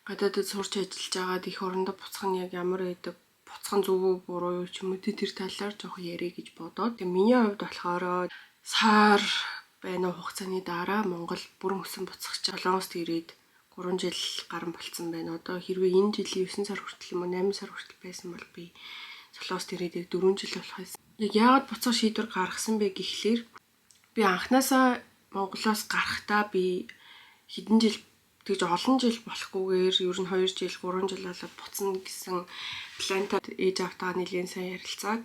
гадаадд сурч ажиллаж байгаад их орондоо буцах нь яг ямар байдаг, буцах нь зөв үү буруу юу ч юм уу тэр талаар жоох ярих гэж бодоод. Тэгээ миний хувьд болохоор сар байна уу хугацааны дараа Монгол бүрэн хөсөн буцах гэж Солонгост ирээд 3 жил гарan болцсон байна. Одоо хэрвээ энэ жилийн 9 сар хүртэл юм уу 8 сар хүртэл байсан бол би Солонгост ирээд 4 жил болох байсан. Яг яагаад буцах шийдвэр гаргасан бэ гэхлээр би анханасаа Монголоос гарахдаа би хэдэн жил тэгж олон жил болохгүйгээр ер нь 2 жил 3 жил болоод буцна гэсэн плантай ээж автаа нэлээд сайн ярилцаад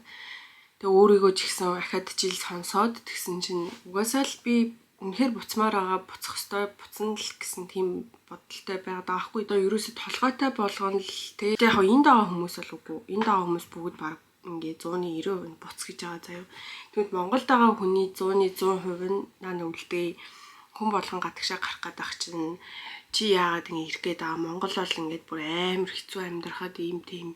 тэгээ өөрийгөө ч ихсэн ахад жил сонсоод тэгсэн чинь угаасаа л би үнэхээр буцмаар байгаа буцах ёстой буцна л гэсэн тийм бодолтой байгаад байгаа хгүй. Одоо ерөөсөд толгойтой болгоно л тэг. Яг энд байгаа хүмүүс бол үгүй. Энд байгаа хүмүүс бүгд баг ингээ 190% буц гэж байгаа заяа. Тэгвэл Монголд байгаа хүний 100% нь наа үлдээ хүн болгон гадагшаа гарах гэдэг чинь чи яагаад ингэ ирэх гээд байгаа Монгол бол ингээд бүр амар хэцүү амьдрахад ийм тийм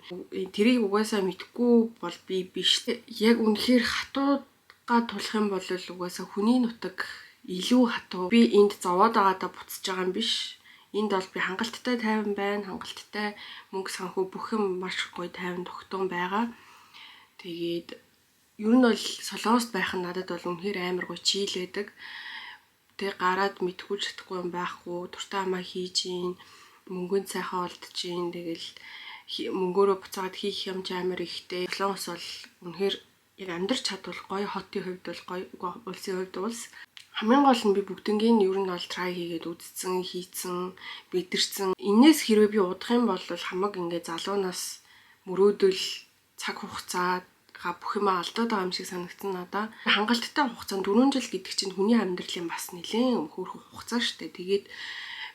тэрийг угаасаа мэдхгүй бол би биш. Яг үнэхээр хатуугаа тулах юм бол угаасаа хүний нутаг илүү хатуу. Би энд зовоод байгаадаа буцаж байгаа юм биш. Энд бол би хангалттай тайван байна. Хангалттай мөнгө санхүү бүх юм маш гоё тайван тогтун байгаа. Тэгээд ер нь бол Солонгост байх нь надад бол үнэхээр амар гоё чийл байдаг. Тэг гараад мэдгүй чадахгүй юм байхгүй. Туртаа хамаа хийж ийн, мөнгөнд сайхан олдож ийн. Тэгэл мөнгөөрөө буцаад хийх юм ч амар ихтэй. Солонгос бол үнэхээр яг амьдрч чадвал гоё, хотын хувьд бол гоё, улсын хувьд улс. Хамгийн гол нь би бүгднгийн ер нь бол try хийгээд үзсэн, хийцэн, мэдэрсэн. Инээс хэрвээ би удах юм бол хамаг ингээ залуунаас мөрөөдөл цаг хугацаа бүх юм алдаад байгаа юм шиг санагдсан надаа. Хангалттай хугацаанд 4 жил гэдэг чинь хүний амьдралын бас нэлээд хөөрхөн хугацаа штэ. Тэгээд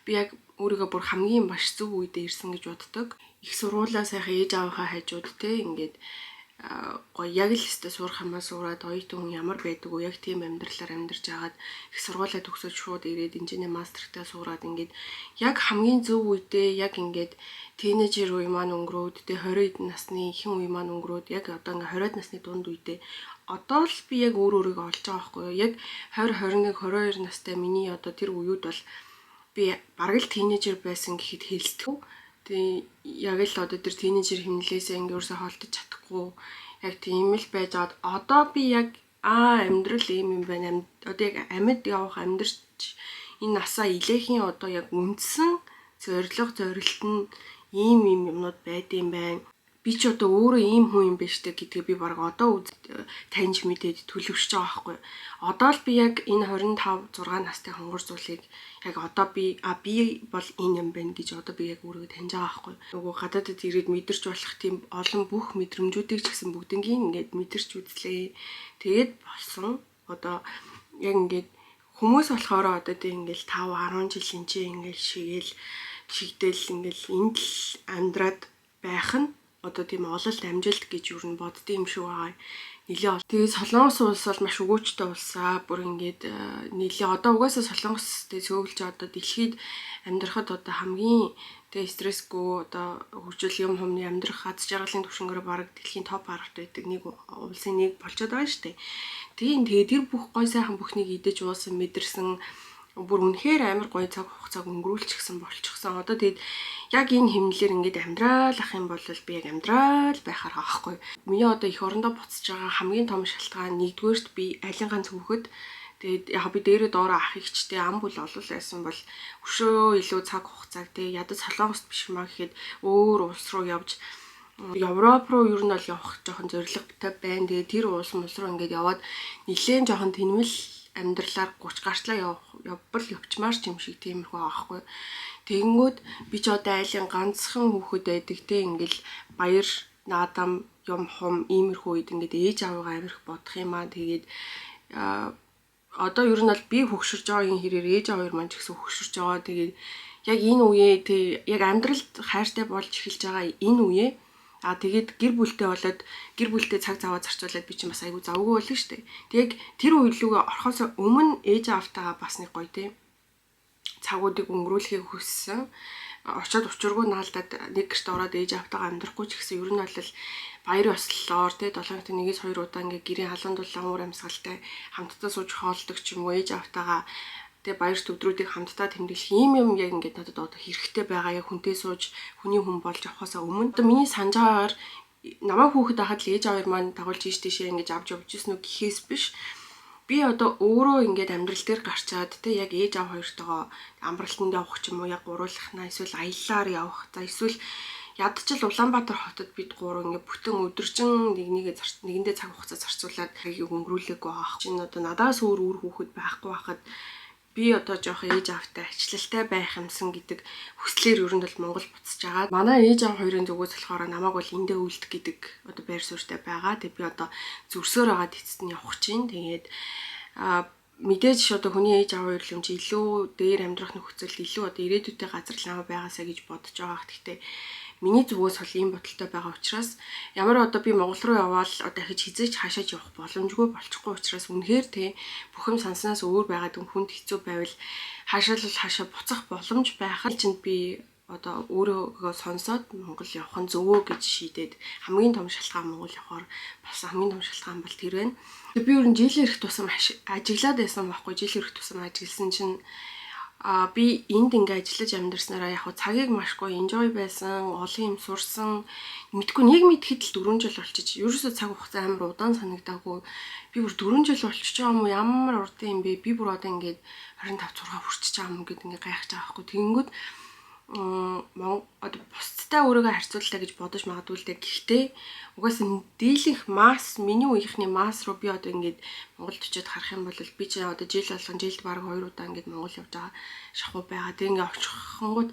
би яг өөрийгөө бүр хамгийн маш зөв үедээ ирсэн гэж боддог. Их сургуулаа сайхан ээж аавынхаа хажууд те ингээд гоё яг л өстө сурах юмаа сураад оюутан хүн ямар байдаг уу яг тийм амьдралаар амьдарч агаад их сургуулаа төгсөөж шууд ирээд инженери мастертаа сураад ингээд яг хамгийн зөв үедээ яг ингээд тийнейжер үе маань өнгөрөөд тэ 20 насны ихэнх үе маань өнгөрөөд яг одоо ингээ 20 насны дунд үедээ одоо л би яг өөрийгөө олж байгаа байхгүй юу. Яг 20 21 22 настай миний одоо тэр үеуд бол би бараг л тийнейжер байсан гэхэд хэлэлцэв. Тэгээ яг л одоо тэр тийнейжер хэмнэлээсээ ингээ өөрсөө холдож чадахгүй яг тийм л байж аваад одоо би яг амьдрал ийм юм байна. Одоо яг амьд явах амьдрч энэ насаа илээхийн одоо яг үндсэн зорилт нь ийм юмнууд байдсан байна. Би ч одоо өөрөө ийм хүн юм биш үү гэдгээ би баг одоо таньж мэдээд төлөвшөж байгаа байхгүй. Одоо л би яг энэ 25 6 настай хонгор зүйлийг яг одоо би бол энэ юм байна гэж одоо би яг өөрийгөө таньж байгаа байхгүй. Нөгөө гадаадд ирээд мэдэрч болох тийм олон бүх мэдрэмжүүдийг ч гэсэн бүгднгийн ингээд мэдэрч үзлээ. Тэгээд болсон. Одоо яг ингээд хүмүүс болохоор одоо тийм ингээд 5 10 жилийн чинь ингээд шигдэл ингээл энд л амьдраад байх нь одоо тийм ололт амжилт гэж юу н боддсон юм шиг байгаа. Нилээ. Тэгээд Солонгос улс бол маш өгөөчтэй улсаа бүр ингээд нилээ одоо угаасаа Солонгостэй сөөвлж одоо дэлхийд амьдрахад одоо хамгийн тэгээ стрессгүй одоо хөгжил юм хүмүүний амьдрах аз жаргалын түвшингээр бараг дэлхийн топ 10-т байдаг нэг улсын нэг болчиход байгаа шүү дээ. Тэгээд тэр бүх гой сайхан бүхнийг идэж уусан мэдэрсэн бүр үнэхээр амар гоё цаг хугацааг өнгөрүүлчихсэн болчихсон. Одоо тэгээд яг энэ хэмнэлээр ингээд амьдрал ах юм бол би яг амьдрал байхаар аахгүй. Миний одоо их орондоо буцаж байгаа хамгийн том шалтгаан нэгдүгээрт би алин ганц хүүхэд тэгээд яг би дээрээ доороо ах ихчтэй ам бүл олол байсан бол өшөө илүү цаг хугацааг тэгээд ядаж Солонгост биш маа гэхэд өөр улс руу явж Европ руу ер нь бол явах жоохон зоригтой байна. Тэгээд тэр улс руу ингээд яваад нэлээд жоохон тэнмэл амьдралаар 30 гартлаа явчмаар ч юм шиг тиймэрхүү аахгүй. Тэгэнгүүт би ч одоо айлын ганцхан хүүхэд байдаг те ингээл баяр наадам юм хум иймэрхүү үед ингээд ээж аваагаа амирх бодох юм аа. Тэгээд одоо ер нь бол би хөгшөрж байгаагийн хэрээр ээж аваар маань ч гэсэн хөгшөрж байгаа. Тэгээд яг энэ үеэ яг амьдралд хайртай болж эхэлж байгаа энэ үеэ тэгээд гэр бүлтэй болоод гэр бүлтэй цаг заваа зарцуулаад би чинь бас айгүй завгүй болно шүү дээ. Тэг тэр үйлүүгээ орхоос өмнө ээж аавтайгаа бас нэг гоё те цагуудыг өнгөрүүлэхийг хүссэн. Очоод учиргүй наалдаад нэг гэрт ороод ээж аавтайгаа амьдрахгүй ч гэсэн ер нь бол баяр ёслолоор те 7 хоногт нэгээс 2 удаа ингээ гэрийн халуун дулаан уур амьсгалтай хамтдаа сууж хоолдог ч юм уу ээж аавтайгаа Тэгээ баяр төвдрүүдийг хамтдаа тэмдэглэх ийм юм яг ингээд надад одоо хэрэгтэй байгаа. Яг хүнтэй сууж хүний хүн болж явахаасаа өмнө одоо миний санаж байгаагаар намайг хүүхэд байхад л ээж аваар маань дагуулж ийш тийшээ ингэж авч явж ирсэн үү гэхээс биш. Би одоо өөрөө ингээд амьдрал дээр гарчаад тэг яг ээж аав хоёртойгоо амралтанд явах ч юм уу яг гуруулахнаа эсвэл аяллаар явах. За эсвэл ядчил Улаанбаатар хотод бид гурав ингээд бүтэн өдөржин нэгэндээ цаг хугацаа зарцуулаад хагийг өнгөрүүлээг байгаа. Чинь одоо надаас өөр хүүхэд байхгүй байхад би одоо жоох ээж аавтай ачлалтай байх юмсан гэдэг хүслээр ер нь бол Монгол буцаж байгаа. Манай ээж аав хоёрын зүгээс болохоор намайг бол эндээ үлдэх гэдэг одоо байр суурьтай байгаа. Тэгээ би одоо зүрсөөр агаад эцэст нь явах чинь. Тэгээд мэдээж одоо хүний ээж аав хоёр юм чи илүү дээр амьдрах нөхцөл илүү одоо ирээдүйтэй газар лаа байгаасаа гэж бодож байгаа. Гэхдээ миний зүгээс бол ийм бодолтой байгаа учраас ямар одоо би Монгол руу явбал одоо дахиж хизээч хаашаач явах боломжгүй болчихгүй учраас үнэхээр бүх юм санснаас өөр байгаад хүнд хэцүү байвал хаашаа буцах боломж байхад чинь би одоо өөрийгөө сонсоод Монгол явах нь зөвөө гэж шийдээд хамгийн том шалтгаан Монгол явахаар бас хамгийн том шалтгаан бол тэр байна. Би ер нь жилийн ирэх тусам ажиглаад байсан байхгүй. Жилийн ирэх тусам ажилласан чинь би энд ингээ ажиллаж амьдарснараа яг цагийг машгүй enjoy байсан, олон юм сурсан. Мэдгүй нэг мэдхэд л 4 жил болчих. Ерөөсөө цаг хугацаа амар удаан санагдаагүй. Би бүр 4 жил болчихж байгаа юм уу? Ямар урт юм бэ? Би бүр одоо ингээд 25 6 хүрчихэж байгаа юм гээд ингээ гайхаж байгаа байхгүй. Тэгэнгүүт одоо бусдтай өөрийгөө харьцууллаа гэж бодож магадгүй л дээ. Гэхдээ угаасаа дийлэнх масс миний үеийнхний масс руу би одоо ингээд Монголд очиод харах юм бол би ч одоо жил болгон жилд баг 2 удаа ингээд Монгол явж байгаа шахуу байгаа. Тэг ингээд очихгонгууд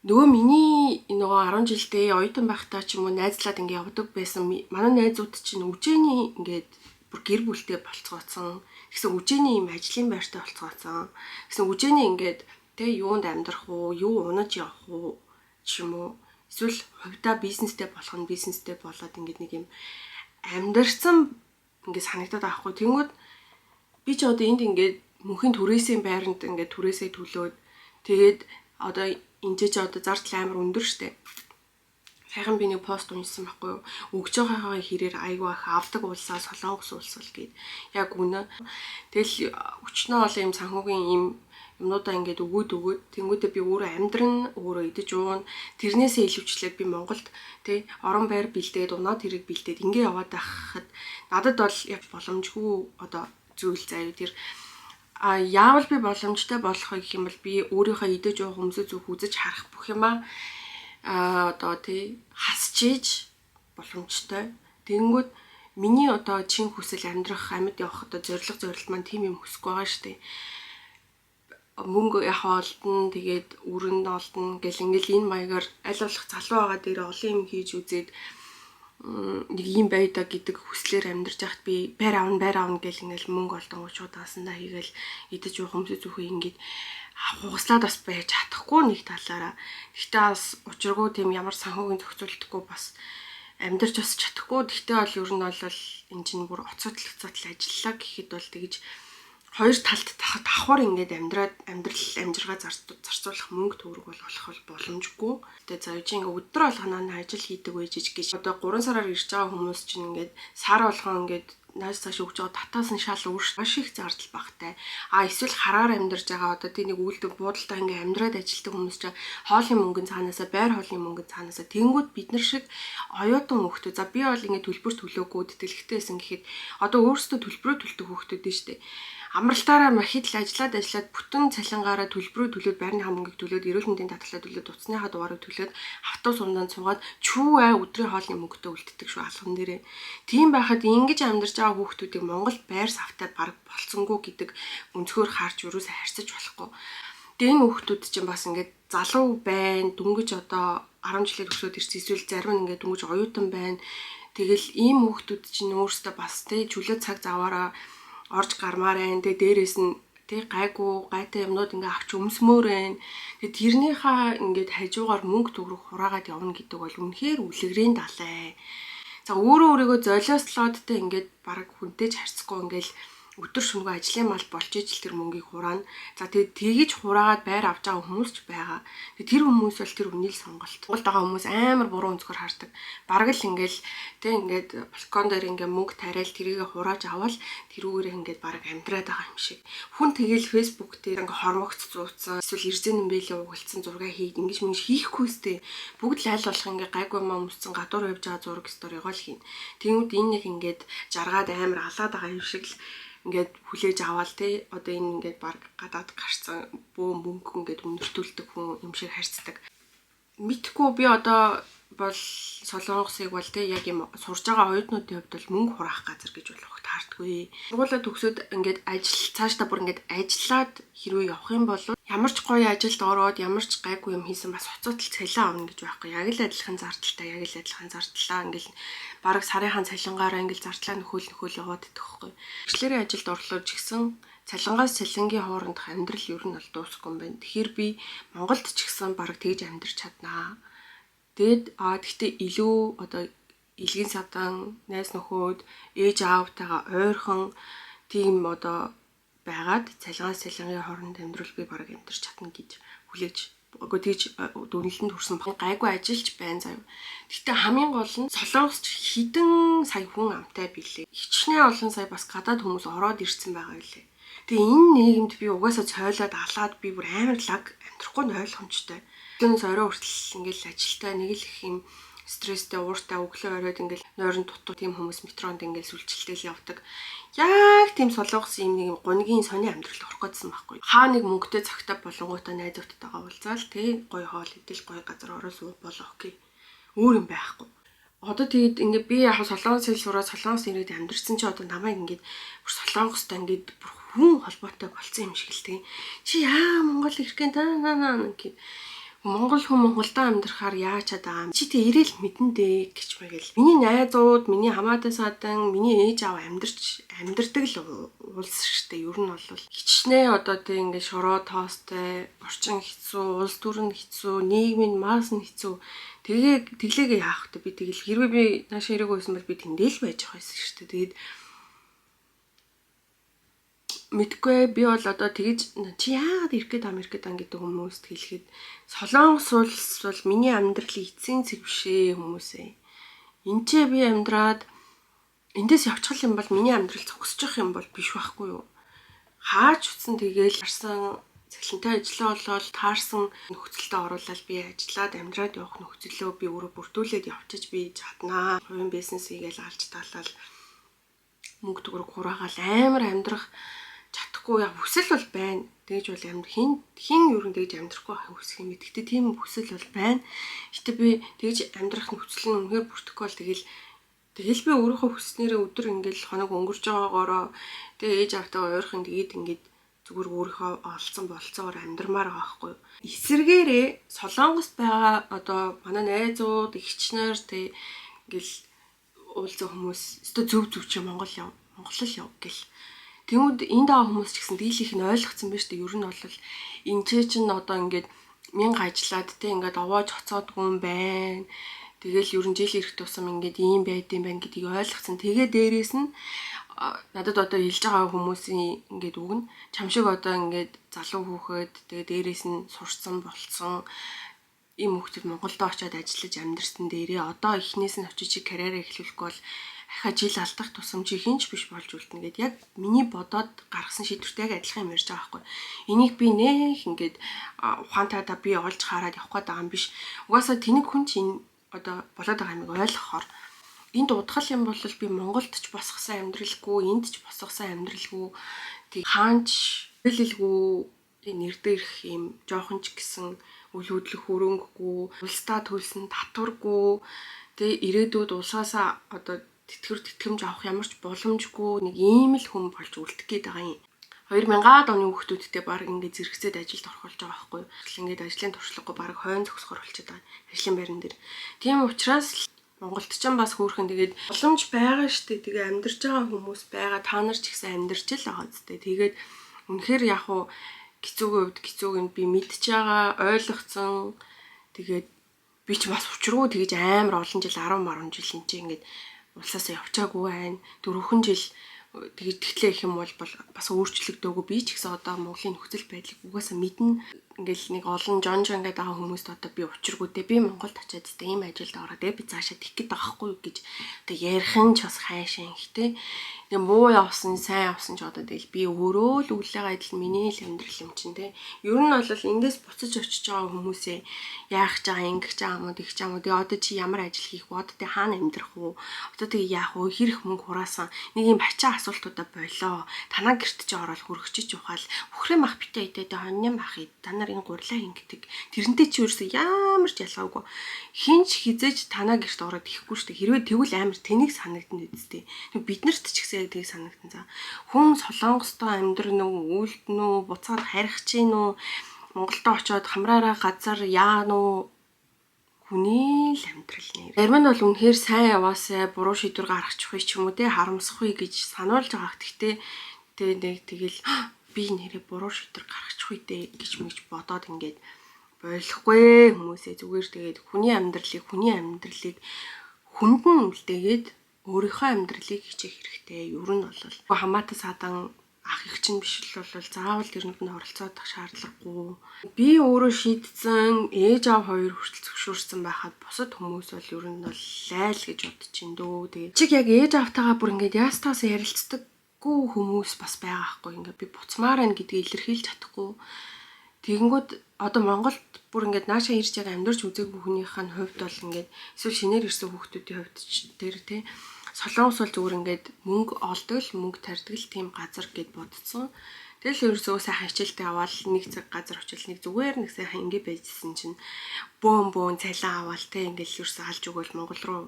нөгөө миний нөгөө 10 жилдээ оюутан байхдаа ч юм уу найзлаад ингээд явдаг байсан манай найзууд чинь үжээний ингээд бүр гэр бүлтэй болцгооцсон. Тэгсэн үжээний юм ажлын байртай болцгооцсон. Тэгсэн үжээний ингээд тэгээ юунд амьдрах уу, юу унаж явах уу ч юм уу. Эсвэл хувьдаа бизнестэй болох нь бизнестэй болоод ингээд нэг юм амьдарсан ингээд санагдаад байхгүй. Тэнгүүд би ч одоо энд ингээд мөнхийн түрээсийн байранд ингээд түрээсээ төлөөд тэгээд одоо энэ ч одоо зардал амар өндөр штэ. Сайхан би нэг пост уншсан байхгүй юу. Өгж байгаагаа хэрээр айгүй их авдаг улсаа солонгос улс бол гээд яг үнэ. Тэгэл өчнөө олон юм санхүүгийн юм юмнуудаа ингээд өгөөд тэнгуүдээ би өөрөө амьдран өөрөө идэж уун тэрнээсээ илүүчлээд би Монголд орон байр бэлдээд унаад хэрэг бэлдээд ингээ яваад байхад надад бол яг боломжгүй одоо зүйл заяа тэр яавал би боломжтой болох вэ гэх юм бол би өөрийнхөө идэж уух өмсөж зүг үзэж харах бүх юмаа одоо хасч ийж боломжтой. Тэнгүүд миний одоо чин хүсэл амьдрах амьд явах одоо зорилт маань тийм юм хүсэхгүй байгаа штэ. Мөнгө яг олдно тэгээд өрөнд олдно гэл ингээл энэ маягаар аль болох залуу байгаа дээр олон юм хийж үзээд нэг юм байдаа гэдэг хүслээр амьдарч яхад би байр аавна гэл ингээл мөнгө олдон уучууд аасандаа хийгээл идэж уух өмсөж зүхээ ингээд хугаслаад бас байж чадахгүй нэг талаараа. Гэхдээ бас учиргүй тийм ямар санхүүгийн зохицуултгүй бас амьдарч бас чадахгүй. Гэхдээ бол ер нь бол энэ чинь бүр оцотлогцол ажиллаа гэхэд бол тэгж хоёр талд давхар ингээд амьдрал амжиргаа зарцуулах мөнгө төгрөг болох боломжгүй. Тэгээ за үгүй ингээд өдөр болгоноо ажил хийдэг байж гэж одоо 3 сараар ирж байгаа хүмүүс чинь ингээд сар болгон ингээд нааш цааш өгч байгаа татаасан шал өөрш маш их зардал багтай. Эсвэл хараар амьдарч байгаа одоо тийм нэг үйлдэл буудалтай ингээд амьдраад ажилтдаг хүмүүс чинь хоолын мөнгөнд цаанаасаа байр хоолны мөнгөнд цаанаасаа тэнгууд бид нар шиг оюутан хүүхдүүд за би бол ингээд төлбөр төлөөгүй тэтгэлэгтэйсэн гэхэд одоо өөрсдөө төлбөрөө төлдөг хүүхдүүд дээ шүү дээ. Амралтаараа махид л ажиллаад бүтэн цалингаараа төлбөрөө төлөөд байрны мөнгийг төлөөд эрүүл мэндийн татгалаа төлөөд утасныхаа дугаарыг төлөөд автобус ундаанд суугаад өдрийн хоолны мөнгөтэй үлддэг шүү алхан дээрээ. Тийм байхад ингэж амьдарч байгаа хүүхдүүдийг Монгол байр савтай бараг болцсонгүй гэдэг өнцгөр харж юусаа харьцаж болохгүй. Тэгээ энэ хүүхдүүд чинь бас ингээд залуу байна, дөнгөж одоо 10 жилээр өсөөд ирсэн эсвэл зарим нь ингээд дөнгөж оюутан байна. Тэгэл ийм хүүхдүүд чинь өөрсдөө бас чөлөө цаг заваараа орж гармаар байна. Тэгээ дээрээс нь гайтай юмнууд ингээ авч өмсмөр байна. Тэгээ тэрнийхээ ингээд хажуугаар мөнгө төгрөг хураагаад явна гэдэг бол үнэхээр үлгэрийн далай. За өөрийгөө золиослоод ингээд бараг хүнтэйж харьцахгүй ингээл өдөр шөнөгүй ажлын мал болж ижил тэр мөнгийг хураана. За тэгээд тэгж хураагаад байр авч байгаа хүмүүс ч байгаа. Тэгээд тэр хүмүүс бол тэр үнийг сонголт. Монголд байгаа хүмүүс амар буруу өнцгөр хардаг. Бараг л ингээл тэг ингээд балкон дээр ингээд мөнгө тариал тэрийг хурааж аваад тэрүүгээр ингээд бараг амьдраад байгаа юм шиг. Хүн тэгэл фэйсбુક дээр ингээд хормогц зууцсан эсвэл эрзэн нэмбэлээ угалцсан зураг хийд ингэж мэн хийхгүйстэй. Бүгд л аль болох ингээд гайгүй маа өмссөн гадуур явж байгаа зураг сторигоо л хийн. Тэгмүүд энэ нэг ингээд жаргаад амар алаад байгаа юм шиг л ингээд хүлээж аваал тий одоо энэ ингээд баг гадаад гарцсан бөө мөнгө ингээд өнөртүүлдэг хүн юм шиг харьцдаг. Мэдхгүй би одоо бол Солонгосыг бол тий яг юм сурж байгаа оюутнуудын хувьд бол мөнгө хураах газар гэж болох таардаггүй. Сургуулаа төгсөөд ингээд цаашдаа бүр ингээд ажиллаад хэрвээ явах юм бол ямар ч гоё ажилд ороод ямар ч гайгүй юм хийсэн бас хоцотол цалин авна гэж байхгүй. Яг л адилхан зардалтай, яг л адилхан зардлаа ингээл бараг сарынхан цалингаараа ингээл зардлаа нөхөөл яваад идэх байхгүй. Ичлэрийн ажилд орлоо ч гэсэн цалингаас цалингийн хоорондох амьдрал ер нь бол дуусахгүй юм байна. Тэгэхээр би Монголд ч гэсэн бараг тэгж амьдрч чаднаа. Гэхдээ илүү одоо илгийн садан, найз нөхөд, ээж аавтайгаа ойрхон тийм одоо байгаад цалингаас цалингийн хооронд амьдрал би бараг амьдрч чадна гэж хүлээж үгүй тэгж дүнэлтэнд хүрсэн гайгүй ажиллаж байна заяа. Гэхдээ хамгийн гол нь Солонгосч хідэн сая хүн амтай билээ. Хичнээн олон сая бас гадаад хүмүүс ороод ирсэн байгаа билээ. Тэгээ энэ нийгэмд би угаасаа цойлоод алаад би бүр амар лаг амьдрахгүй нь ойлгомжтой. Тэрнээс орой хүртэл ингээл ажилтаа нэг л их юм стресстэй ууртай өглөө оройд ингээл нойрон дутуу тийм хүмүүс метронд ингээл сүлжилтэл явдаг. Яг тийм Солонгос юм нэг гунигийн сони амьдрал орох гэсэн байхгүй. Хаа нэг мөнгөтэй цагтаа болонгуудаа найзуудтайгаа уулзаал тий гоё хоол идэл гоё газар ороо суух болоо окей. Өөр юм байхгүй. Одоо тэгээд ингээд би яг Солонгосыг сураад Солонгос ирээд амьдэрсэн чи одоо намайг ингээд бүр Солонгостой ингээд бүр хүн холбоотой болсон юм шиг л тий. Чи Монгол ирэх гэн таа гэх Монгол хүн Монголдо амьдрахаар яачаад байгаа юм. Чи тэг ирээл мэдэн дээ гэж мэгэл. Миний найзууд, миний хамаатай садан, миний ээж аав амьдрдаг л улс штэ. Ер нь бол хичнээн одоо тэг ингээд шороо тоостой, орчин хэцүү, улс төрн хэцүү, нийгмийн маас нь хэцүү. Тэглээгээ яах вэ? Би тэгэл хэрвээ би нааш ирэх байсан бол би тэндэл байж байгаа байсан штэ. Тэгээд мэдгүй би бол одоо тэгж чи яагаад ирэх гээд Америкт гэдэг хүмүүст хэлэхэд Солонгос улс бол миний амьдралын эцсийн цэг бишээ хүмүүсээ. Энд ч би амьдраад эндээс явчих юм бол миний амьдрал зогсчих юм бол биш байхгүй юу? Хаач утсан тэгээл харсан цалинтай ажиллаа болоод таарсан нөхцөлдөө оруулаад би ажиллаад амьдраад явах нөхцөлөө би өөрөө бүрдүүлээд явчих би чаднаа. Хувийн бизнес хийгээл алж таалал мөнгө төгрөг хураагаал амар амьдрах чадахгүй яг хүсэл бол байна. Тэгж бол хин ер нь тэгж амьдрахгүй байх хүсэх юм. Гэхдээ тийм хүсэл бол байна. Гэтэ би тэгж амьдрах нөхцөл нь үнэхээр бүрдэхгүй бол тэгэл би өөрийнхөө хүснээрээ өдөр ингээл хоног өнгөрч байгаагаараа тэгээ ээж автаа ойрхон тэгээд ингээд зүгээр өөрийнхөө олцсон болцоогоор амьдрмаар байгаа байхгүй юу. Эсвэргээрээ Солонгост байгаа одоо манай найзууд, эгчнэр тэг ингээл уулзсан хүмүүс өстө зөв чи Монгол л яв гэл. Тэгмүүд энд байгаа хүмүүс ч гэсэн дийлийнх нь ойлгоцсон байж тээ ер нь бол энэ чинь одоо ингээд 1000 ажиллаад тэ ингээд овоож хоцоодгүй юм байна. Тэгэл ер нь жил ирэх тусам ингээд ийм байд юм байна гэдгийг ойлгоцсон. Тэгээ дээрээс нь надад одоо илж байгаа хүмүүсийн ингээд үг нь чам шиг одоо ингээд залуу хүүхэд тэгээ дээрээс нь сурцсан болцсон ийм хүүхдүүд Монголд очиод ажиллаж амьдэрсэн дээрээ одоо эхнээс нь очиж карьераа эхлүүлэхгүй бол ахаа жил алдах тусам чи хинч биш болж үлдэнэ гэд яг миний бодоод гаргасан шийдвэртэй яг адилхан юм ярьж байгаа байхгүй. Энийг би нэх ингээд ухаантайдаа би олж хараад явах гээд байгаа юм биш. Угаасаа тэнэг хүн чинь одоо болоод байгаа юмыг ойлгохоор энд удахал юм бол би Монголд ч босгосон амьдралгүй, энд ч босгосон амьдралгүй тэг хаанч хэлэлгүй нэрдэр их юм жоохон ч гэсэн үл хөдлөх хөрөнгөгүй, улстай төлсөн татваргүй тэг ирээдүйд улсаасаа одоо тэтгэмж авах ямар ч боломжгүй нэг ийм л хүн болж үлдэх гээд байгаа юм. 2000-аад оны хүүхдүүдтэй баг ингээд зэрэгцээд ажилд орох болж байгаа байхгүй юу. Ингээд ажлын туршлагагүй баг хойно зогсохор болчиход байгаа. Ажлын байран дээр. Тийм учраас Монголд ч бас хөөрхөн тэгээд боломж байгаа штэ. Тэгээ амьдарч байгаа хүмүүс байгаа. Та нар ч ихсэн амьдарч л байгаа зү. Тэгээд үнэхээр яг уу гизүүгийн хувьд гизүүг нь би мэдж байгаа, ойлгоцсон. Тэгээд би ч бас учруу тэгж амар олон жил 10 жил энэ чинь ингээд улсаас явчаагүй байна. 4 жил тэгээд тэгтлээ их юм бол бас өөрчлөгдөөгүй би ч гэсэн одоо Монголын нөхцөл байдлыг угаасаа мэднэ. Ингээл нэг олон жон ингээд байгаа хүмүүст одоо би учиргүйтэй би Монголд очиад тэ ийм ажилд ороод би цаашаа тэх гээд байгаа хгүй гэж одоо ярих нь ч бас хайшаа ихтэй. Тэгээ муу явсан, сайн явсан ч одоо тэгэл би өөрөө л үглээ адил миний л амьдрал юм чинь тэ. Ер нь бол эндээс буцаж очиж байгаа хүмүүсээ яах гэж байгаа, ингэх гэж байгаа юм уу, тэгэх гэж байгаа юм уу. Тэгээ одоо чи ямар ажил хийх вэ? Одоо тэгээ хаана амьдрах вэ? Одоо тэгээ яах вэ? Хэрэг мөнгө хураасан. Нэг юм бачаа асуултуудаа болоо. Танаа гэрт чи ороод хөргөчиж ухаал. Бүхрээ мах битээ идээд хоньян мах ид. Танаар энэ гурлаа ингэдэг. Тэрнтэй чи ерөөсөө ямар ч ялгаагүй. Хинч хизээж танаа гэрт ороод ирэхгүй штэ. Хэрвээ тэгвэл амар тэнийг санагдана үсттэй. Бид нарт ч гэсэн яг тийг санагдана. За хүн Солонгостой амьдрын уу, үлдэн үү, буцаад харих чинь үү, Монголд очиод хамраараа газар яа нуу хүний л амьдрал нэр. Зарим нь бол үнэхээр сайн яваасаа буруу шийдвэр гаргачих ч юм уу те харамсахгүй гэж сануулж байгаа. Гэхдээ нэг тэгэл би нэрээ буруу шийдвэр гаргачих үедээ гэж мэгж бодоод ингээд болохгүй хүмүүсээ зүгээр тэгээд хүний амьдралыг хүнд нь үлдээгээд өөрийнхөө амьдралыг хичээх хэрэгтэй. Ер нь бол хамаатан садан ах их чинь биш л бол заавал тэрнүүд нь оролцоодох шаардлагагүй. Би өөрөө шийдсэн, ээж аав хоёр хүртэл зөвшөөрсөн байхад бусад хүмүүс бол ер нь бол лайл гэж бодож чинь дөө. Тэгээд чиг яг ээж аавтайгаа бүр ингээд яастаас ярилцдаггүй хүмүүс бас байгаа хгүй. Ингээд би буцмаар байна гэдгийг илэрхийлж чадахгүй. Тэгэнгүүт одоо Монголд бүр ингээд наашаа ирж яг амьдарч үзээгүй хүнийх нь хувьд бол ингээд эсвэл шинээр ирсэн хүүхдүүдийн хувьд ч тэр тий Солонгос бол зүгээр ингээд мөнгө олдог л мөнгө тарьдаг л тийм газар гэд бодсон. Тэгэл ерөөсөө сайхан хичээлтэй аваад нэг цаг газар очил нэг зүгээр нэг сайхан ингэ байжсэн чинь бөөн цалин аваад те ингээл ерөөсөө алж өгөөл Монгол руу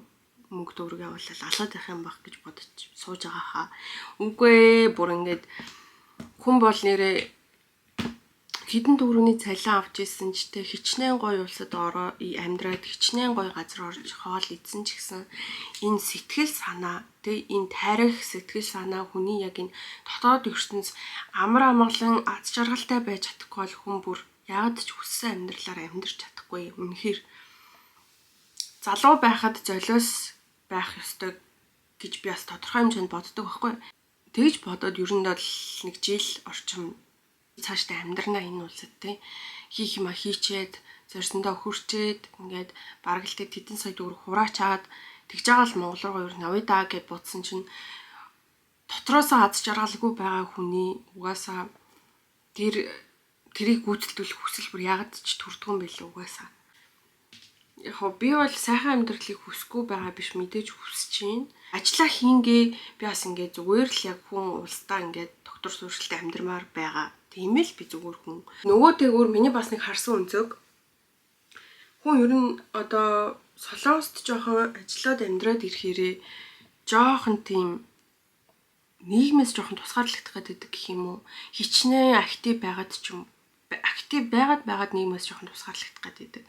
мөнгө төгрөг явуулаад алаад байх юм баг гэж бодож сууж байгаа хаа. Үгүй бүр ингээд хүн бол нэрээ хідэн төгрөгийн цалин авч ирсэн ч те хичнээн гоё улсад ороо амьдраад хичнээн гоё газар орж хоол идсэн ч гэсэн энэ сэтгэл санаа те энэ тарих сэтгэл санаа хүний яг энэ дотоод ертөнц амар амгалан аз жаргалтай байж чадахгүй бол хүн бүр яад ч хүссэн амьдралаар амьдарч чадахгүй. Үнэхээр залуу байхад золиос байх ёстой гэж би бас тодорхой хэмжээнд боддог байхгүй. Тэгж бодоод ер нь бол нэг жил орчим цаашдаа амьдрнаа энэ улсад те хийх юма хийчээд зорьсондоо хүрчээд ингээд барагалтад хэдэн сая төгрөг хураачаад тэгж байгаа л Монгол руу ер нь авъя даа гэж бодсон чинь дотроосоо аз жаргалгүй байгаа хүний угаасаа тэрийг гүйцэтгүүлэх хүсэл бүр ягаад ч төрдгөн байлаа угаасаа. Яг би бол сайхан амьдралыг хүсэхгүй байгаа биш мэдээж хүсэж байна. Ажлаа хийнгээ би бас ингээд зүгээр л яг хүн улсдаа ингээд доктор сууршилтай амьдрмаар байгаа. Тийм л би зүгээр хүн. Нөгөөтэйгөр миний бас нэг харсан өнцөг. Хүн ер нь одоо Солонгост жоохон ажиллаад амьдраад ирэхээрээ жоохон тийм нийгмээс жоохон тусгаарлагдах гэдэг гэх юм уу. Хичнээн актив байгаад ч юм актив байгаад нийгмээс жоохон тусгаарлагдах гэдэг.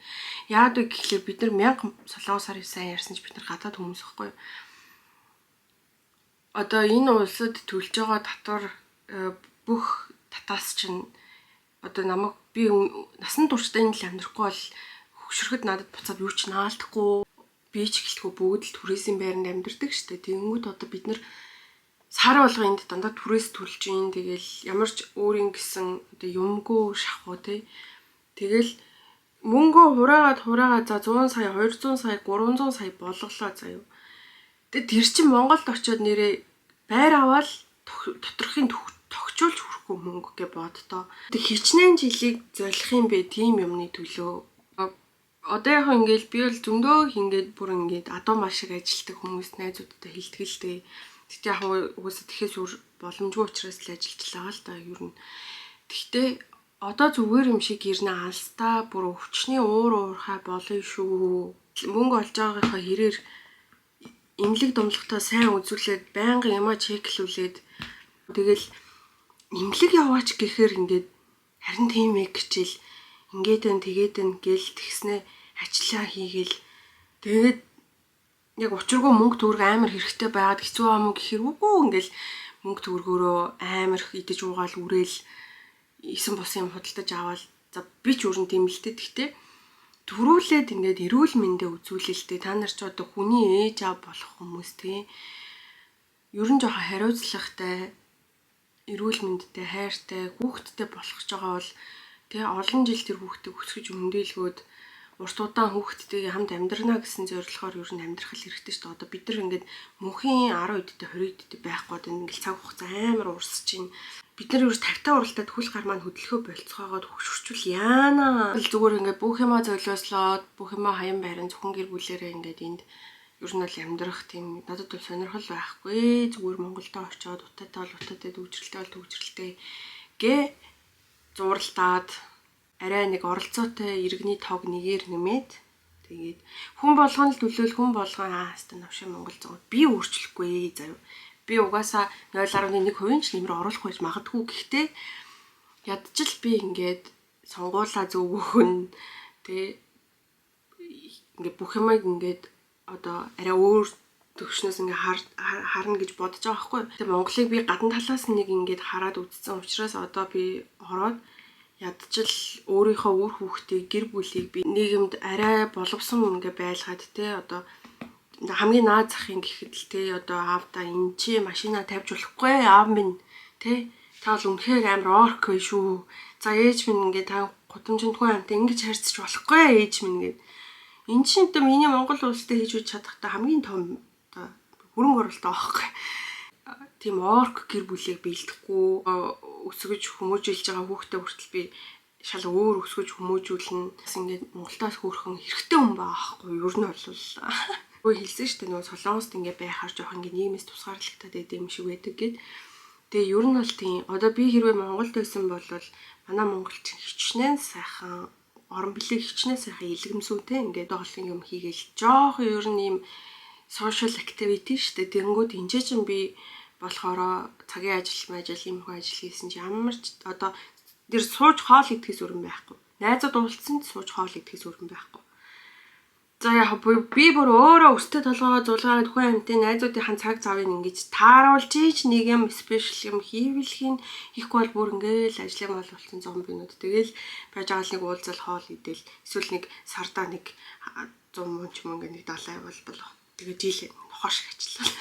Яагаад вэ гэхлээр бид нар 1000 солонгосоор сайн ярьсан ч бид нар гадаад хүмүүс ихгүй. Одоо энэ улсад төлж байгаа татвар бүх татаас чинь одоо намайг би насан туршдаа энэ л амьдрахгүй бол хөшөрөхөд надад буцаад юу ч наалдахгүй би ч гэлтгүй бүгд л түрээсийн байранд амьдардаг штэ. Тэгэнгүүт одоо бид нар сар болго энд дандаа түрээс төлж ийн тэгэл ямар ч өөрийн гэсэн одоо юмгүй шахуу те. Тэгэл мөнгөө хураагаад за 100 сая 200 сая 300 сая болголоо заяа. Тэгээ тэр чинь Монголд очиод нэрээ байр аваад доторхын тогтчулж хүрхгүй мөнгө гэж боддоо. Тэг хичнээн жилийг золих юм бэ тийм юмны төлөө. Одоо яг ингээл би бол зөндөө ингээд бүр ингээд адуу мал шиг ажилтдаг хүмүүс найзуудтай хилтгэлтэй. Тэгтээ яг угаасаа тэхээс өөр боломжгүй учраас л ажиллаж байгаа л да ер нь. Тэгтээ одоо зүгээр юм шиг ирнэ алстаа бүр өвчний уурхай болно шүү. Мөнгө олж байгаагийнхаа хэрээр имлэг домлохтой сайн үзүүлээд байнгын ямаа чеклүүлээд тэгэл имлэг яваач гэхээр ингээд харин тийм ээ гэчил ингээд энэ тэгээд энэ гэл тэгснэ ажиллаа хийгээл тэгээд яг учиргүй мөнгө төгрөг амар хэрэгтэй байгаад хэцүү юм гэхээр үгүй ингээл мөнгө төгрөгөөрөө амар идэж уугаал үрээл исэн бос юм худалдаж аваад за би ч өрн тийм л тэгтээ төрүүлээд ингээд эрүүл мэндэ үзүүлэлтэй та нар ч одоо хүний ээж аав болох хүмүүс те ер нь жоохон хариуцлагатай, эрүүл мэндтэй, хайртай, хүүхэдтэй болох гэж байгаа бол тэгээ олон жил тэр хүүхдийг өсгөж өмдүүлгөөд урт удаан хүүхдтэйгээ хамт амьдрна гэсэн зорилгоор ер нь амьдрах хэрэгтэй шүү дээ. Одоо бид нар ингээд мөнхийн 10 үдтэй 20 үдтэй байхгүй одоо ингээд цаг хугацаа амар урсж чинь бид нар ерөөс 50 таа уралдаад хөл гар маань хөдөлгөө болцоогоод хөшөрчүүл яана. Зүгээр ингээд бүх юмаа золиослоод бүх юмаа хаян байран зөвхөн гэр бүлээрээ ингээд энд ер нь бол амьдрах тийм надад бол сонирхол байхгүй. Зүгээр Монголд очиод утаатай бол утаатай, төвчрэлтэй бол төвчрэлтэй гээ зурлаад арай нэг оролцоотой иргэний тог нэгээр нэмээд тэгээд хүн болгон л төлөөл хүн болгон хаста навшин Монгол зогод би өөрчлөхгүй заяа. Би угаасаа 0.1% ч нэмэр оруулах байж магадгүй. Гэхдээ ядчил би ингээд сонгуулаа зөв өгөн тэг ингээд бүх юмыг ингээд одоо арай өөр төвшнөөс ингээ харна гэж бодож байгаа байхгүй. Тэгээ Монголыг би гадна талаас нэг ингээд хараад үзсэн учраас одоо би ороод ядчил өөрийнхөө үр хүүхдийг гэр бүлийг би нийгэмд арай боловсон ингээ байлгаад те одоо хамгийн наад захын гэхэд л те одоо аавда энэ чи машина тавьж болохгүй аав минь те та бол үнэхээр амар орк вэ шүү. За ээж минь ингээ та гудамжинд хүн амтай ингэж харьцаж болохгүй ээж минь гэд энэ чинь одоо миний Монгол улстай хийж үз чадахтай хамгийн том одоо хөрөнгө оруулалт аахгүй. Тийм орк гэр бүлийг биелдэхгүй өсгөж хүмүүжүүлж байгаа хүүхдээ хүртэл би шал өөр өсгөж хүмүүжүүлнэ. Бас ингээд Монголоос хөөрхөн хэрэгтэй хүн байхгүй юу? Ер нь бол хэлсэн шүү дээ нөгөө Солонгост ингээд байхаар жоох ингээд нийгмээс тусгаарлагтаад байд юм шиг байдаг гэд. Тэгээ ер нь бол тийм одоо би хэрвээ Монголд байсан бол манай монголчин хичнээн сайхан орон билег хичнээн сайхан илгэмсүүтэй ингээд доолын юм хийгээл жоох ер нь ийм social activity шүү дээ. Тэнгүүд энэ чинь би болохоор цагийн ажил юм хөө ажил хийсэн чи ямар ч одоо тэр сууж хоол идэхээс өрн байхгүй. Найзууд уулзсан сууж хоол идэхээс өрн байхгүй. За яг би бүр өөрөө өстэй толгоогоо зулгаад хүн амьтын найзуудынхаа цаг цавыг ингэж тааруулж ийж нэг юм спешиал юм хийвэлхийн хийхгүй бол бүр ингээл ажлын мал болсон зомбинууд. Тэгэл байж байгаа л нэг уулзал хоол идэл эсвэл нэг сардаа нэг 100 мөн ч мөнгө нэг 70 бол. Тэгээ дийлээ хоош ачлаа.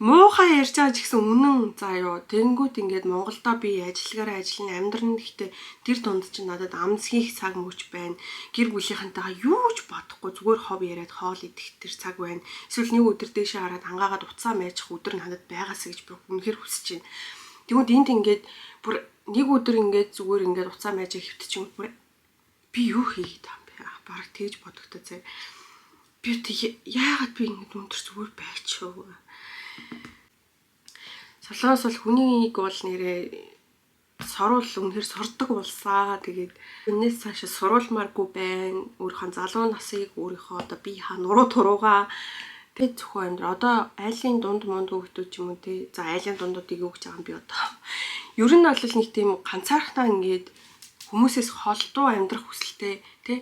Муухай ярьж байгаа ч гэсэн үнэн заа юу. Тэнгүүд ингээд Монголдо би ажиллагаараа ажиллана амьдрын гэхдээ тэр дунд чинь надад амсгийн цаг мөч байна. Гэр бүлийнхэнтэйгээ юу ч бодохгүй зүгээр хов яриад хоол идэх тэр цаг байна. Эсвэл нэг өдөр дэшээ хараад хангаагаад уцаа майжих өдөр надад байгаасаа гэж би үнэхээр хүсэж байна. Тэгвэл энд ингээд бүр нэг өдөр ингээд зүгээр ингээд уцаа майжих хөвтчих юм бүр би юу хийгээд байгаа юм бэ? Бараг тэгж бодогдоо зэ. Би яагаад би ингээд өндөр зүгээр байчихв. Солонгос бол хүнийг бол нэрээ сорвол үнэхээр сордог улсаа. Тэгээд өнөөс цаашаа сурвалмааргүй байна. Өөрийнхөө залуу насыг өөрийнхөө одоо бие хаа нуруу туруугаа тэгээд зөвхөн амьдр. Одоо айлын дунд монд хүүхдүүд ч юм уу те. За айлын дундуудыг юу гэж байгаа юм би одоо. Ер нь бол нэг тийм ганцаархнаа ингээд хүмүүсээс холдуу амьдрах хүсэлтэй те.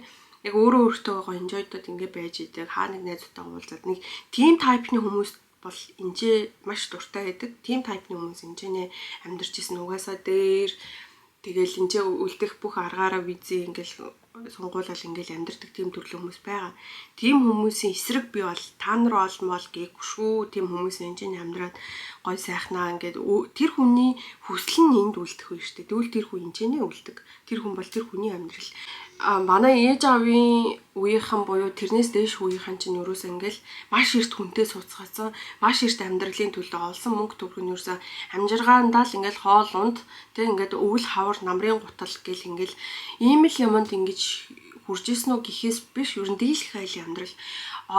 Яг өөрөө өөртөө enjoy-дод ингээд байж идэг. Хаа нэг найзтайгаа уулзаад нэг team type-ны хүмүүс бол энжээ маш дуртай байдаг. Team type-ны хүмүүс энжээнэ амьдарч исэн угаасаа дээр тэгэл энжээ үлдэх бүх аргаараа визи ингээл сунгуулал ингээл амьдардаг team төрлийн хүмүүс байгаа. Team хүмүүсийн эсрэг би бол та нар олмол гээгүй шүү. Team хүмүүс энжээнэ амьдраад гой сайхнаа ингээд тэр хүний хүсэл нь энд үлдэх вэ штэ. Тэгвэл тэр хүн энжээнэ үлдэг. Тэр хүн бол тэр хүний амьдрал. Манай ээж аавын үеийнхэн буюу тэрнээс дээш үеийнхэн чинь юусаа ингээл маш эрт хүнтэй сууцгаасан, маш эрт амьдралын төлөө олсон мөнгө төгрөг нь юусаа амжиргаандаа л ингээл хоол унд тэг ингээд өвөл хавар намрын гутал гэл ингээл ийм л юмд ингэж хурж исэн үү гэхээс биш ер нь дийлэх айлын амьдрал.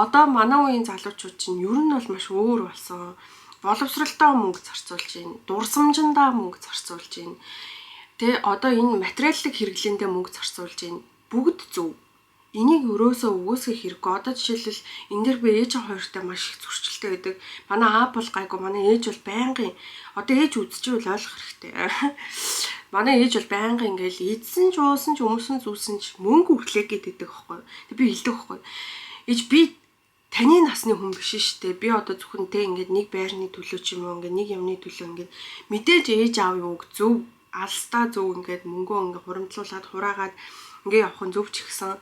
Одоо манай үеийн залуучууд чинь ер нь бол маш өөр болсон. Боловсралтай мөнгө зарцуулж байна, дурсамжиндаа мөнгө зарцуулж байна. Тэ одоо энэ материаллык хэрэглээндээ мөнгө зарцуулж байна. Бүгд зөв. Энийг өрөөсөө өгөөсгөх хэрэггүй. Одоо жишээлбэл энэ дэр би ээж хоёртой маш их зөрчилтэй байдаг. Манай аав бол гайгүй, манай ээж бол байнгын одоо ээж үзчихвэл ойлгох хэрэгтэй. Манай ээж бол байнгын ингээл эдсэн ч уусан ч өмсөн зүсэн ч мөнгө өглөө гэдэг байхгүй. Тэг би хэлдэг байхгүй. Ээж би таны насны хүн биш шүү дээ. Би одоо зөвхөн тэ ингээд нэг байрны төлөө ч юм уу ингээд нэг юмны төлөө ингээд мэдээж ээж аав юу зөв алстаа зөв ингээд мөнгөө ингээд хуримтлуулаад хураагаад ингээд явах нь зөв ч ихсэн.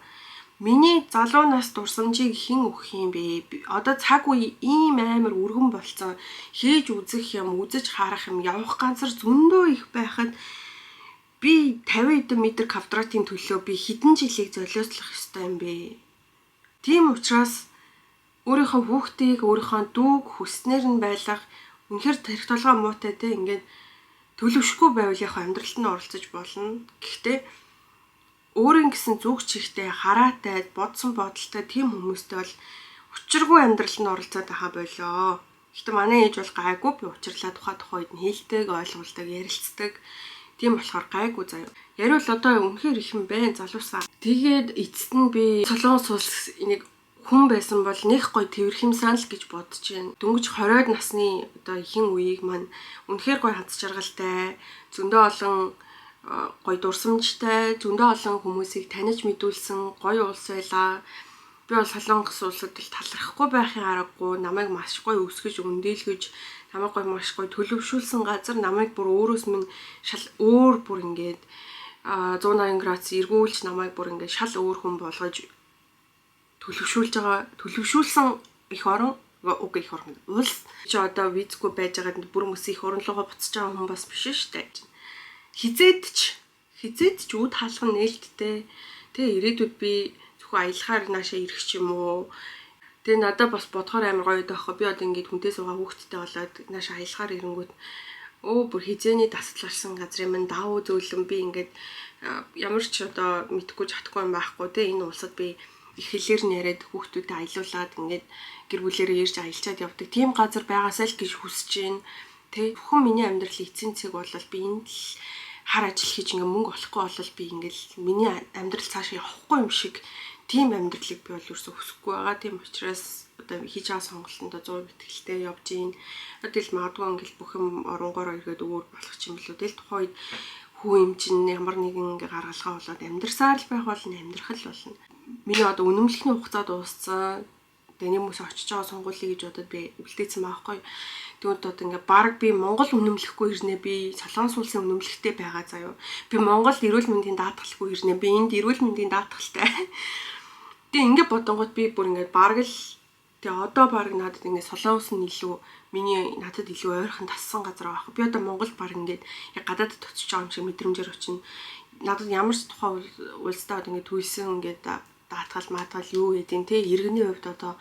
Миний залуу нас дурсамжийг хэн өгөх юм бэ? Одоо цаг үе ийм амар өргөн болцсон. Хийж үзэх юм, үзэж харах юм, явах ганцар зөндөө их байхад би 50 хэдэн метр квадратын төлөө би хэдэн жилийг золиослох ёстой юм бэ? Тийм учраас өөрийнхөө хүүхдийг өөрийнхөө дүүг хүснээр нь байлгах үнэхээр тарих толгой муутай те ингээд төлөвшгүй байвал яг амьдралд нь оролцож болно. Гэхдээ өөрийн гэсэн зүг чихтэй, хараатай, бодсон бодолтой тийм хүмүүстэй бол учиргүй амьдралд нь оролцоод байгаа болоо. Гэхдээ манай ээж бол гайгүй би учирлаа тухайн үед нь хэлдэг, ойлгуулдаг, ярилцдаг. Тийм болохоор гайгүй заяа. Яриул одоо үнэхээр их юм байна залуусаа. Тэгээд эцэст нь би Солонгос улс энийг хүн байсан бол нэг гой тэрхэмсэн л гэж бодож байна. Дөнгөж 20-од насны одоо ихэнх үеийг маань үнэхээр гой хаз жаргалтай, зөндөө олон гой дурсамжтай, зөндөө олон хүмүүсийг таних мэдүүлсэн гоё улс байлаа. Би бол Солонгос улсад л талархахгүй байхын аргагүй, намайг маш гоё өсгөж, өндийлгөж, намайг гоё маш гоё төлөвшүүлсэн газар, намайг бүр өөрөөс минь шал өөр бүр ингээд 180 градус эргүүлж намайг бүр ингээд шал өөр хүн болгож төлөвшүүлсэн их орон их орон улс. Чи одоо визгүй байж байгаад бүр мөс их орон руугаа буцаж байгаа хүн бас биш шүү дээ. Хизээд ч үд хаалга нээлттэй. Тэгээ ирээдүйд би зөвхөн аялахаар наашаа ирэх ч юм уу. Тэгээ надад бас бодохоор амар гоё таахгүй. Би одоо ингээд хүнтэй суугаа хүүхдтэй болоод наашаа аялахаар ирэнгүүт бүр хизээний дасгалсан газрын минь давуу зөөлөн би ингээд ямар ч одоо мэдхгүй чадахгүй юм байхгүй те энэ улсад би их хэлээр нэрэд хүүхдүүдэд аялуулад ингээд гэр бүлээрээ ирж аялчаад явдаг. Тийм газар байгаасаа л гэж хүсэж байна. Тэ бүхэн миний амьдралын эцсийн цэг бол би энд л хар ажил хийж ингээ мөнгө олохгүй болол би ингээл миний амьдрал цаашаа явахгүй юм шиг тийм амьдралыг би бол ерөөсөө хүсэхгүй байгаа. Тийм учраас одоо хийж байгаа сонголтонд 100% итгэлтэй явж гин. Тэгэл магадгүй ингээл бүх юм оронгороо ирээд өөр болох ч юм болоо. Тэгэл тухайн үед хүү юм чинь ямар нэгэн ингээ гаргалгаа болоод амьдрсаар л байх болно, амьдрах л болно. Миний одоо үнэмлэхний хугацаа дууссан. Тэний хүмүүс очиж байгаа сонгуулийг гэж бодоод би үлдээсэн байхгүй. Тэгвэл одоо ингээ баг би Монгол үнэмлэхгүй ирнэ, би Солонгос улсын үнэмлэхтэй байгаа заяа. Би Монгол эрүүл мэндийн даатгалгүй ирнэ, би энд эрүүл мэндийн даатгалтай. Тэгээ ингээ бодонгууд би бүр ингээ баг л тэгээ одоо баг надад ингээ Солонгос нь илүү надад илүү ойрхон тассан газар байгаа. Би одоо Монголд баг ингээ яг гадаадд очиж байгаа юм шиг мэдрэмжээр очино. Надад ямар ч тухайн улстай одоо ингээ төлсөн ингээ даатгал юу гэдэг те иргэний хувьд одоо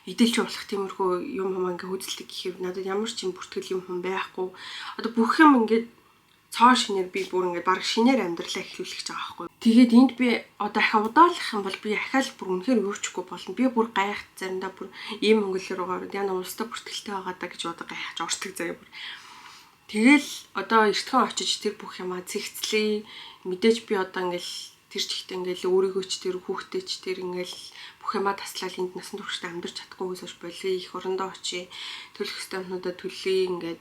эдэлж болох тиймэрхүү юм ингээ хөдөлдөг гэхээр надад ямар ч юм бүртгэл юм хүн байхгүй. Одоо бүх юм ингээ цоо шинээр би бүр ингээ баг шинээр амьдралаа эхлүүлэх гэж байгаа байхгүй. Тэгээд энд би одоо ахаа удаалах юм бол би ахаал бүр үнэхээр юучгүй болно. Би бүр гайхт заримдаа бүр ийм мөнгөлөөр угаар яна улстай бүртгэлтэй байгаа даа гэж одоо гайхаж орчдөг заяа бүр. Тэгэл одоо эртхэн очиж тэр бүх юмаа цэгцлээ. Мэдээж би одоо ингээл тэр чигт ингээл өөрийгөө ч тэр хүүхдээ ч тэр ингээл бүх юмаа таслал энд насан туршид амьдарч чадахгүйгээс хойш болио их орондоо очие төлөх системнуудаа төлөе ингээд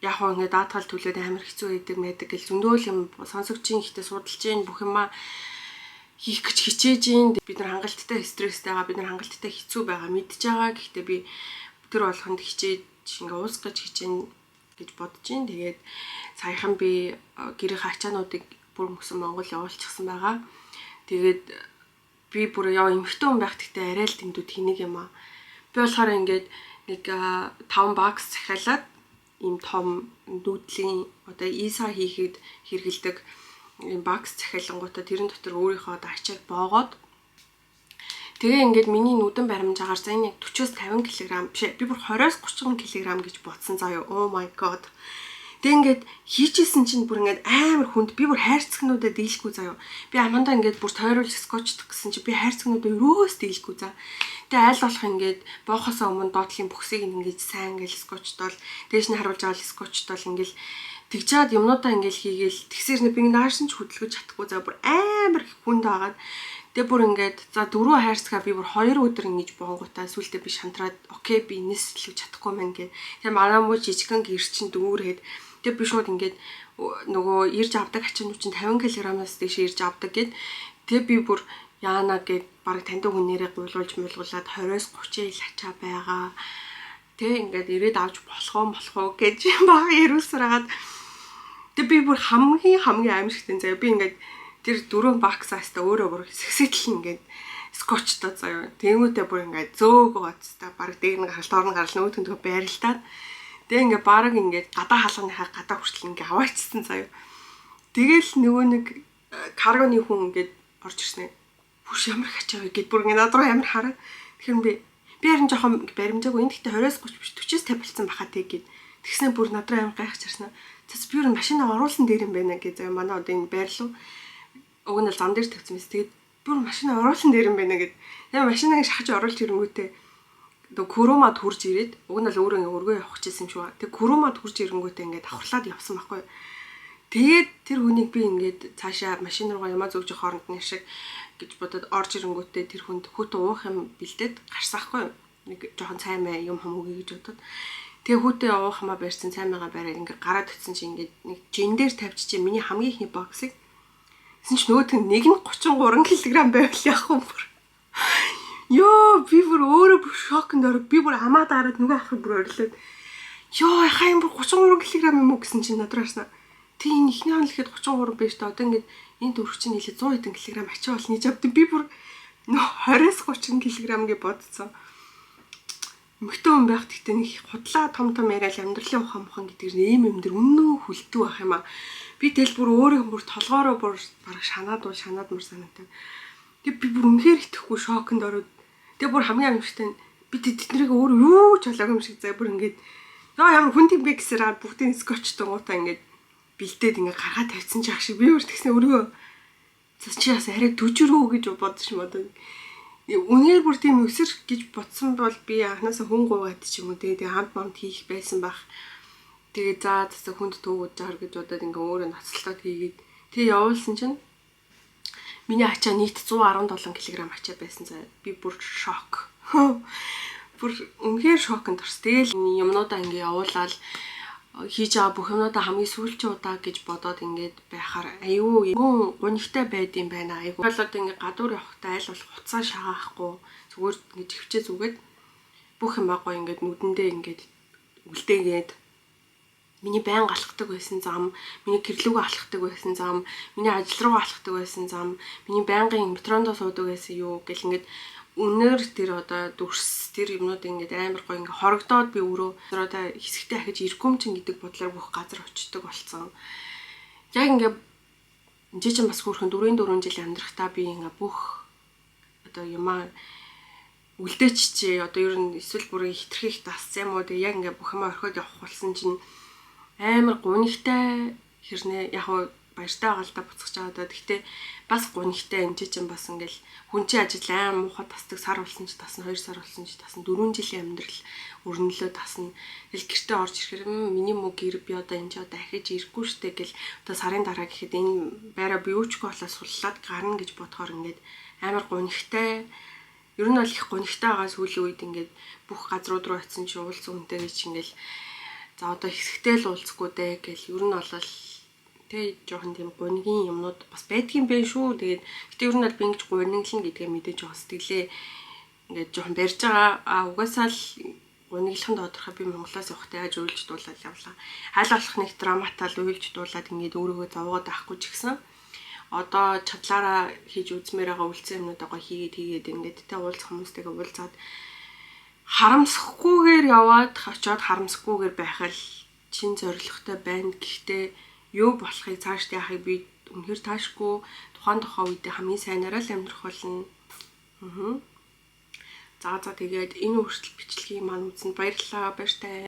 яг хоо ингээд даатгал төлөөд амар хэцүү байдаг гэл зөндөөл юм сонсогч ихтэй судалж гин бүх юмаа хийх гэж хичээж гин бид нар хангалттай стресстэй байгаа бид нар хангалттай хэцүү байгаа мэдж байгаа гэхдээ би тэр болгонд хичээж ингээ уус гэж хичээн гэж бодож гин тэгээд саяхан би гэрийн хачаануудыг бүр мөсөн Монгол явуулчихсан байгаа. Тэгээд би бүр яа эмхтэн хүн байх гэхдээ арай л тэмдүүд хэнийг юм аа. Би болохоор ингээд нэг 5 бакс захиалаад ийм том нүүдлийн одоо ийса хийхэд хэрэгэлдэг ийм бакс захиалангуудаа тэрэн дотор өөрийнхөө ачааг боогоод тэгээ ингээд миний нүдэн баримжаагаар за энэ 40-50 кг биш би бүр 20-30 кг гэж бодсон заяа. Oh my god. Тэг ингээд хийчихсэн чинь бүр ингээд амар хүнд би бүр хайрцагнуудаа дийлэхгүй заяа. Би амандаа ингээд бүр тойруулж скотчдох гэсэн чи би хайрцагнуудаа өрөөс дийлэхгүй за. Тэг айл болох ингээд боохосоо өмнө доотлын бүхсийг ингээд сайн ингээд скотчтол дээш нь харуулж авал скотчтол ингээд тэгж чад юмнуудаа ингээд хийгээл тэгсэр би наашин ч хөдөлгөж чадахгүй за бүр амар хүнд байгаад тэг бүр ингээд за 4 хайрцгаа би бүр 2 өдөр ингэж боонгуудаа сүултээ би шантраад окей би энэс л чадахгүй мэн гэ. Тэг манай муу жижигхэн гэр чин дүүрээд тэг би шууд ингээд нөгөө ирж авдаг ачаанууд чинь 50 кг-аас дээш ирж авдаг гэд тэг би бүр яана гэд баг таньдаг хүнээрээ гуйлуулж муулгуулад 20-30 ил ачаа байгаа. Тэг ингээд ирээд авч болох уу гэж баг яруулсараад тэг би бүр хамгийн аимшигтэн заяа би ингээд Тэр 4 баксаас та өөрөө бүр хэсэгсэтэл ингээд скотчтой заяа. Тэнгүүтээ бүр ингээд зөөгөө гоцтой баг дээр нь гарал доор нь гарал нөгөөдгөө байралтаад тэгээ ингээд баг ингээд гадаа хаалганыхаа гадаа хүртэл ингээд аваачсан заяа. Тэгэл нөгөө нэг каргоны хүн ингээд орж ирсэн. Бүш ямар хачаа вэ гэд бүр ингээд над руу амар хараад тэгэхээр би харин жоохон баримжаагүй энэ гэхдээ 20-30 биш 40-с 50 болсон бахаа тэгээд тэгснэ бүр над руу амар гайхаж ирсэн. Тэс би юу машинаа оруулсан дээр юм байна гэж заяа манай одоо энэ байрлал уг нь л зам дээр тавьсан мэс. Тэгээд бүр машинаа оруулсан дээр юм байна гэд. Тэгээ машинаа шахаж оруулж ирэнгүүтээ одоо Куромад хурж ирээд уг нь л өөрөө ингээ өргөө явах гэсэн юм шиг ба. Тэг Куромад хурж ирэнгүүтээ ингээ давхарлаад явсан байхгүй. Тэгээд тэр хүнийг би ингээд цаашаа машин руугаа ямаа зөөж хооронд нь шиг гэж бодоод орж ирэнгүүтээ тэр хүнд хүүтэ уух юм бэлдээд гарсаахгүй. Нэг жоохон цаймаа юм хамуугүй гэж бодоод. Тэгээ хүүтэ уух хамаа барьсан цаймаагаа бариад ингээ гараад өтсөн чи ингээд нэг жин дээр тавьчих чи миний хамгийн ихний боксыг гэсэн чи нөгөөд нэг нь 33 кг байвал яах вэ бүр. Йоо би бүр өөрөө бүр шокнд ороо би бүр хамаа дараад нөгөө ахыг бүр орилоод ёо яхаа юм бүр 33 кг юм уу гэсэн чи надраарснаа. Тэг энэ ихний он л ихэд 33 биш та одоо ингээд энэ төрөх чинь нийлээ 100 хэдэн кг ачаа болны жавд би бүр нөө 20-30 кг гэж бодсон. Мөхтөө хүн байх гэхдээ нэг худлаа том яриад амьдралын ухаан мухан гэдэг нь ийм дэр үнэн хүлдүү байх юм аа. Би тэл бүр өөрийнхөө бүр толгоороо бүр бараг шанаад мөр санаатай. Тэг би бүр үнэхээр итгэхгүй шоконд ороод тэг бүр хамгийн амжилттай би тэднийг өөр юу ч болоогүй юм шиг заа бүр ингээд яа ямар хүн тийм бэ гэсээр бүгдийн скотчтой гутаа ингээд бэлдээд ингээд гаргаад тавьсан ч ах шиг би өөр тэгснэ өргөө чи бас арай төжрөө гэж бодож модоо. Үнээр бүр тийм өсөр гэж бодсон бол би анханасаа хүн гуугаад ч юм уу тэгээ хамт мамт хийх байсан байх. Тэгээ заа тэсэ хүнд төвөж жаар гэж бодоод ингээ өөрөө ноцлоод хийгээд тэгээ явуулсан чинь миний ачаа нийт 117 кг ачаа байсан заа. Би бүр шок. Бүр үнэхээр шоконд орс. Тэгэл юмнуудаа ингээ явуулаад хийж байгаа бүх юмудаа хамгийн сүүлчийн удаа гэж бодоод ингээд байхаар аюу гунигтай байд юм байна. Аюу болоод ингээд гадуур явахдаа аль болох хуцаа шагаахгүй зүгээр ингээд хөвчөө зүгээд бүх юм байгаа ингээд нүдэндээ ингээд үлдээгээд миний байн алхдаг байсан зам, миний гэрлүүгөө алхдаг байсан зам, миний ажил руу алхдаг байсан зам, миний байнгын метрондоо суудаг байсан юу гэл ингээд үнээр тэр одоо дүрс тэр юмнууд ингээд амар гоё ингээд хорогдоод би өөрөө одоо хэсэгтээ ахиж ирэхгүй юм чин гэдэг бодлоор бүх газар очдог болсон. Яг ингээд энэ чинь бас хөөрхөн 4 жил амьдрахтаа би ингээд бүх одоо юмаа үлдээч одоо ер нь эсвэл бүрийн хитрхийх тасцсан юм уу тэг яг ингээд бүх юмаа орхиод явах болсон чинь амар гунигтай хэрнээ яг баяртай байгаа л да буцаж байгаа даа. Гэхдээ бас гунигтай энэ чинь бас ингээл хүн чинь ажил аим муухай тасдаг сар болсон ч тасна 2 сар болсон ч тасна 4 жилийн амьдрал өрнөлөө тасна. Тэгэл гэртээ орж ирэхээр миний мөг гэр би одоо энэ ч одоо ахиж ирэхгүй штэ гэл одоо сарын дараа гэхэд энэ байраа би юучгүй болоо суллаад гарна гэж бодохоор ингээд амар гунигтай ер нь бол их гунигтай байгаа сүүлийн үед ингээд бүх газрууд руу очисон чи уулзсан хүнтэйгээ чи ингээл за одоо хэсэгтэй л уулзахгүй дээ гэл ер нь бол тэг жоохон тийм гунигийн юмнууд бас байдгийн байх шүү. Тэгээд гэтээ ер нь бол би ингэж гуниглан гэдгээ мэдээж байгаа сэтгэлээ ингээд жоохон барьж байгаа. Угаасаа л гуниглахын доторхой би Монголоос явахдаа яаж уйлж дуулаад явлаа. Аль болох нэг драматал уйлж дуулаад ингээд өөрийгөө зовоод авахгүй ч гэсэн одоо чадлаараа хийж үзмээр байгаа үлцэн юмнуудаа хийгээд ингээд тэ уулзах хүмүүстэйгээ уулзаад харамсахгүйгээр яваад очиод харамсахгүйгээр байх л чин зоригтой байна. Гэхдээ юу болохыг цааш яахыг би үнэхээр таашгүй тухайн үедээ хамгийн сайнараа л амьдрах болно. За тэгээд энэ хүртэл бичлэгийг маань үзсэнд баярлалаа. Баяртай.